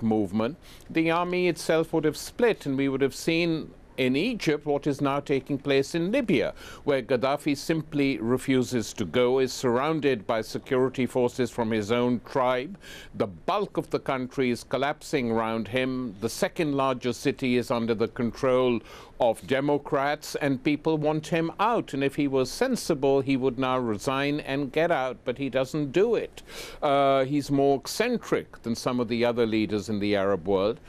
movement, the army itself would have split, and we would have seen in Egypt what is now taking place in Libya, where Gaddafi simply refuses to go, is surrounded by security forces from his own tribe. The bulk of the country is collapsing around him. The second largest city is under the control of Democrats, and people want him out. And if he was sensible, he would now resign and get out, but he doesn't do it. He's more eccentric than some of the other leaders in the Arab world.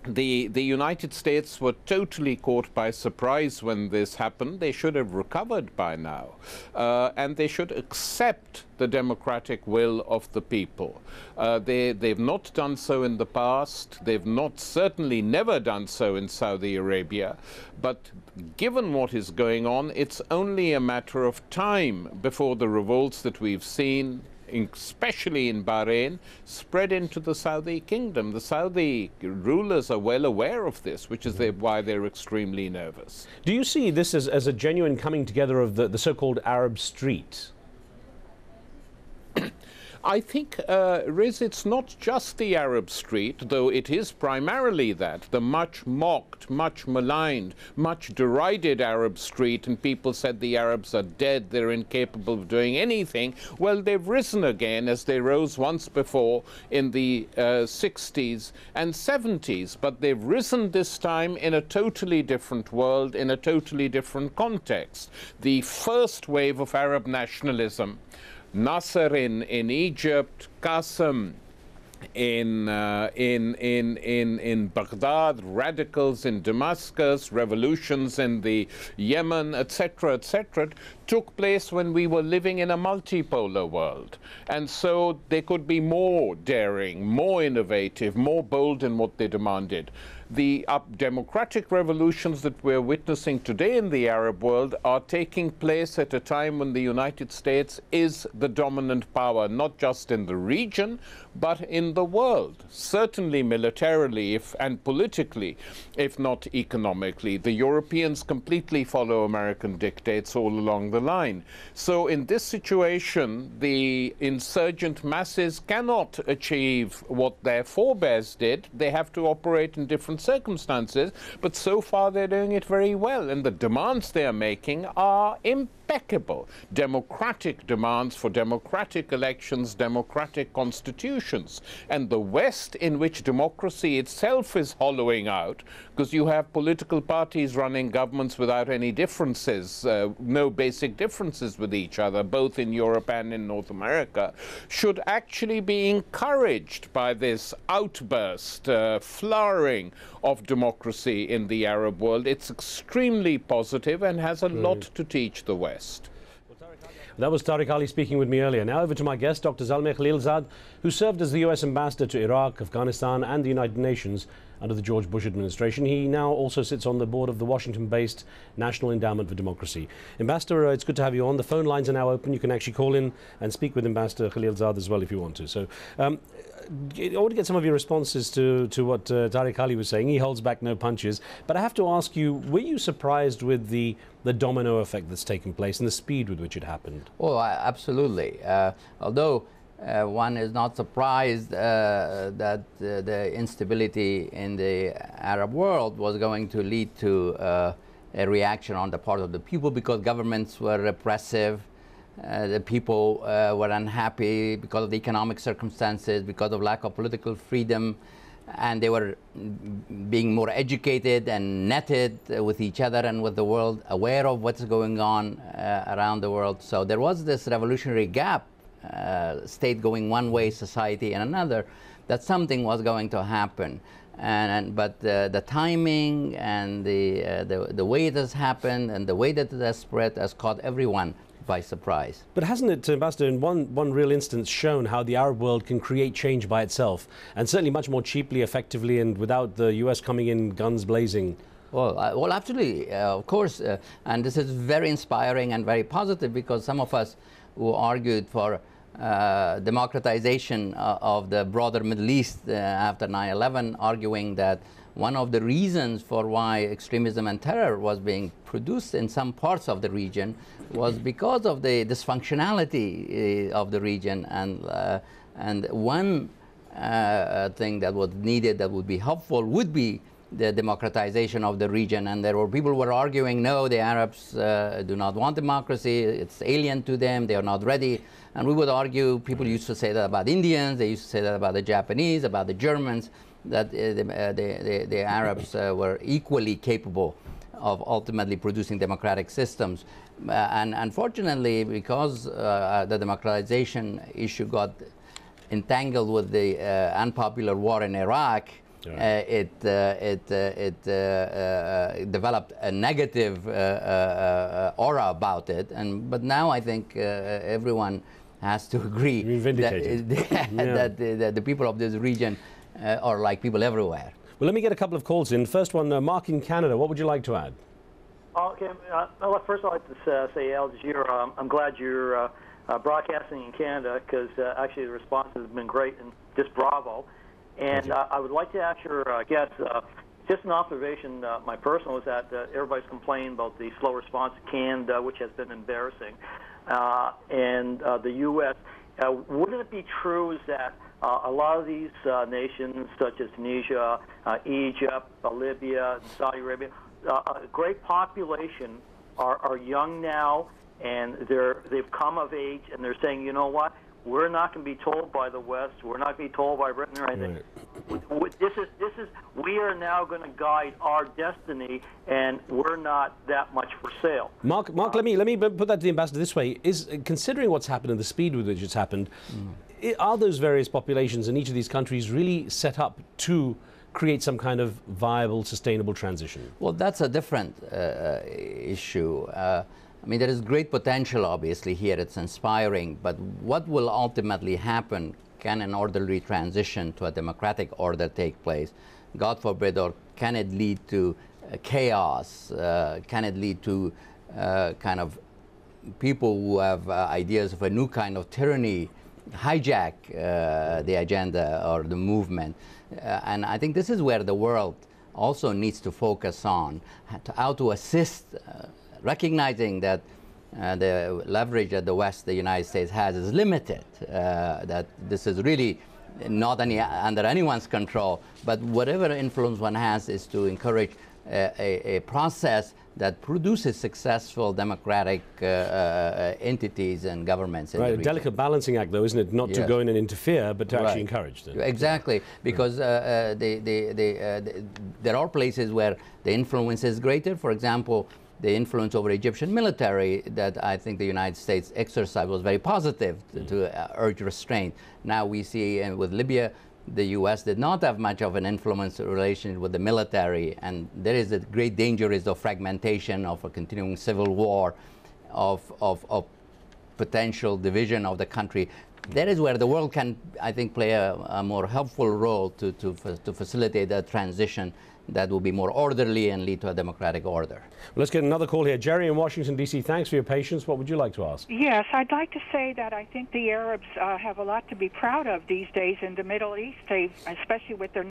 The United States were totally caught by surprise when this happened. They should have recovered by now, and they should accept the democratic will of the people. They've not done so in the past. They've certainly never done so in Saudi Arabia. But given what is going on, it's only a matter of time before the revolts that we've seen, especially in Bahrain, spread into the Saudi kingdom. The Saudi rulers are well aware of this, which is why they're extremely nervous. Do you see this as a genuine coming together of the so-called Arab street? I think, Riz, it's not just the Arab street, though it is primarily that, the much mocked, much maligned, much derided Arab street, and people said the Arabs are dead, they're incapable of doing anything. Well, they've risen again, as they rose once before in the 60s and 70s, but they've risen this time in a totally different world, in a totally different context. The first wave of Arab nationalism, Nasser in Egypt, Qasem in Baghdad, radicals in Damascus, revolutions in the Yemen, etc., took place when we were living in a multipolar world. And so they could be more daring, more innovative, more bold in what they demanded. The democratic revolutions that we're witnessing today in the Arab world are taking place at a time when the United States is the dominant power, not just in the region, but in the world, certainly militarily and politically, if not economically. The Europeans completely follow American dictates all along the line. So in this situation, the insurgent masses cannot achieve what their forebears did. They have to operate in different circumstances, but so far they're doing it very well, and the demands they are making are impeccable. Democratic demands for democratic elections, democratic constitutions. And the West, in which democracy itself is hollowing out, because you have political parties running governments without any differences, no basic differences with each other, both in Europe and in North America, should actually be encouraged by this outburst, flowering of democracy in the Arab world. It's extremely positive and has a lot to teach the West. That was Tariq Ali speaking with me earlier. Now over to my guest, Dr. Zalmay Khalilzad, who served as the U.S. ambassador to Iraq, Afghanistan and the United Nations under the George Bush administration. He now also sits on the board of the Washington-based National Endowment for Democracy. Ambassador, it's good to have you on. The phone lines are now open. You can actually call in and speak with Ambassador Khalilzad as well if you want to. So I want to get some of your responses to what Tariq Ali was saying. He holds back no punches. But I have to ask you, were you surprised with the domino effect that's taken place and the speed with which it happened? Oh, absolutely. Although one is not surprised that the instability in the Arab world was going to lead to a reaction on the part of the people, because governments were repressive. The people were unhappy because of the economic circumstances, because of lack of political freedom, and they were being more educated and netted with each other and with the world, aware of what's going on around the world. So there was this revolutionary gap, state going one way, society in another, that something was going to happen. But the timing and the way it has happened and the way that it has spread has caught everyone by surprise. But hasn't it, Ambassador, in one real instance shown how the Arab world can create change by itself, and certainly much more cheaply, effectively, and without the US coming in guns blazing? Well, absolutely, of course, and this is very inspiring and very positive, because some of us who argued for democratization of the broader Middle East after 9/11, arguing that one of the reasons for why extremism and terror was being produced in some parts of the region was because of the dysfunctionality of the region, and one thing that was needed, that would be helpful, would be the democratization of the region. And there were people who were arguing, no, the Arabs do not want democracy, it's alien to them, they are not ready. And we would argue, people used to say that about Indians, they used to say that about the Japanese, about the Germans, that the Arabs were equally capable of ultimately producing democratic systems. And unfortunately, because the democratization issue got entangled with the unpopular war in Iraq, it developed a negative aura about it. But now I think everyone has to agree that the people of this region are like people everywhere. Well, let me get a couple of calls in. First one, Mark in Canada. What would you like to add? Okay. First, I'd like to say, AlJazeera, I'm glad you're broadcasting in Canada, because actually the response has been great, and just bravo. And I would like to ask your guests, just an observation, my personal, is that everybody's complaining about the slow response to Canada, which has been embarrassing, and the U.S. Wouldn't it be true is that a lot of these nations, such as Tunisia, Egypt, Libya, and Saudi Arabia, a great population are young now, and they've come of age, and they're saying, you know what, we're not going to be told by the West, we're not going to be told by Britain or anything. Right. We are now going to guide our destiny, and we're not that much for sale. Mark, let me put that to the ambassador this way: is considering what's happened and the speed with which it's happened, are those various populations in each of these countries really set up to create some kind of viable, sustainable transition? Well, that's a different issue. I mean, there is great potential, obviously, here. It's inspiring. But what will ultimately happen? Can an orderly transition to a democratic order take place? God forbid, or can it lead to chaos? Can it lead to kind of people who have ideas of a new kind of tyranny hijack the agenda or the movement? And I think this is where the world also needs to focus on, how to assist, recognizing that the leverage that the West, the United States, has is limited, that this is really not under anyone's control, but whatever influence one has is to encourage a process that produces successful democratic entities and governments in the region. A delicate balancing act, though, isn't it? Not to go in and interfere, but to actually encourage them. Exactly, because there are places where the influence is greater. For example, the influence over Egyptian military that I think the United States exercised was very positive to urge restraint. Now we see with Libya, the U.S. did not have much of an influence in relation with the military, and there is a great danger is of fragmentation, of a continuing civil war, of potential division of the country. That is where the world can, I think, play a more helpful role to facilitate a transition that will be more orderly and lead to a democratic order. Well, let's get another call here. Jerry in Washington, D.C., thanks for your patience. What would you like to ask? Yes, I'd like to say that I think the Arabs have a lot to be proud of these days in the Middle East, especially with their